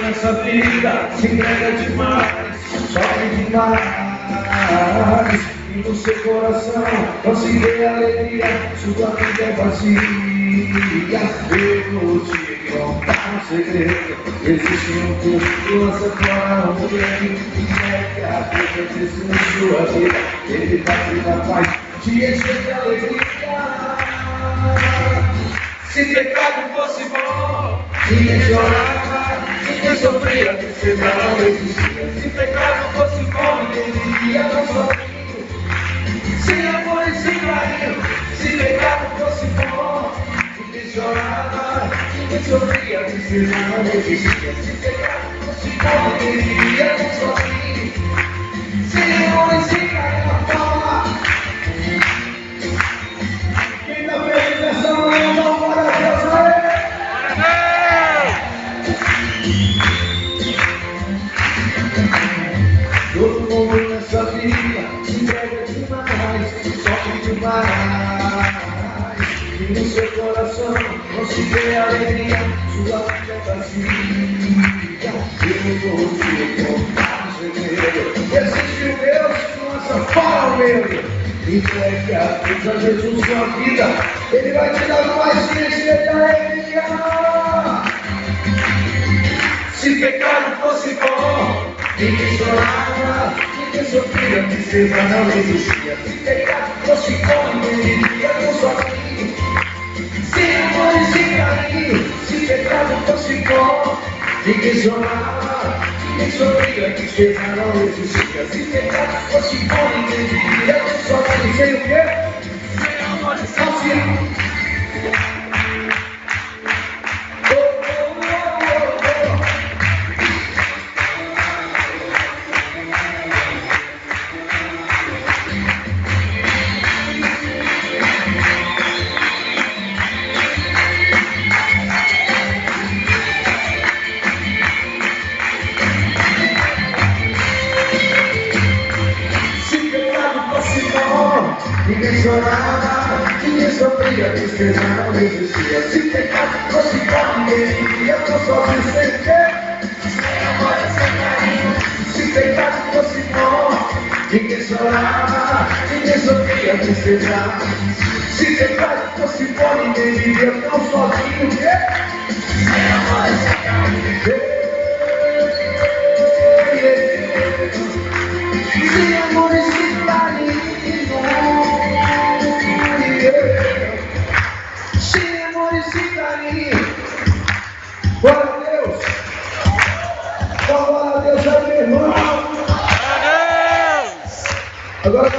nessa vida, se entrega demais, sofre demais. E no seu coração não se vê alegria, sua vida é vazia. Eu vou te contar um segredo. Existe um Deus que lança fora um mulher que quer que a vida cresça na sua vida. Ele vai te dar paz, te encher de alegria. Se pecado fosse bom, ninguém chorava, ninguém sofria, tristeza não existia. Se pecado fosse bom, ninguém vivia tão sozinho, sem amor e sem carinho. Se pecado fosse bom, ninguém chorava, ninguém sofria, tristeza não existia. Se pecado fosse bom, ninguém vivia tão sozinho, sem amor e sem carinho. Palma! Quem tá feliz nessa manhã, dá um glória a Deus aí! Todo mundo nessa vida se entrega demais, sofre demais. E no seu coração não se vê alegria, sua vida é vazia. Eu vou te contar um segredo. Existe um Deus que lança fora o medo. Entregue a Deus, a Jesus sua vida, Ele vai te dar mais e encher de alegria. Se pecado fosse bom, ninguém chorava, ninguém sofria, tristeza não existia. Se pecado fosse bom, ninguém vivia tão sozinho, sem amor e sem carinho. Se pecado fosse bom, ninguém chorava, ninguém sofria, tristeza não existia. Se pecado fosse bom, ninguém vivia tão sozinho, sem o quê? Sem amor e sem carinho. Ninguém chorava, ninguém sofria, tristeza não existia. Se pecado fosse bom, ninguém vivia tão sozinho, sem quê? Sem amor e sem carinho. Se pecado fosse bom, ninguém chorava, ninguém sofria, tristeza. Se pecado fosse bom, ninguém vivia tão sozinho, quê? Sem amor e sem carinho. Sem amor e sem carinho. Glória a Deus! Glória a Deus, aí, meu irmão! Agora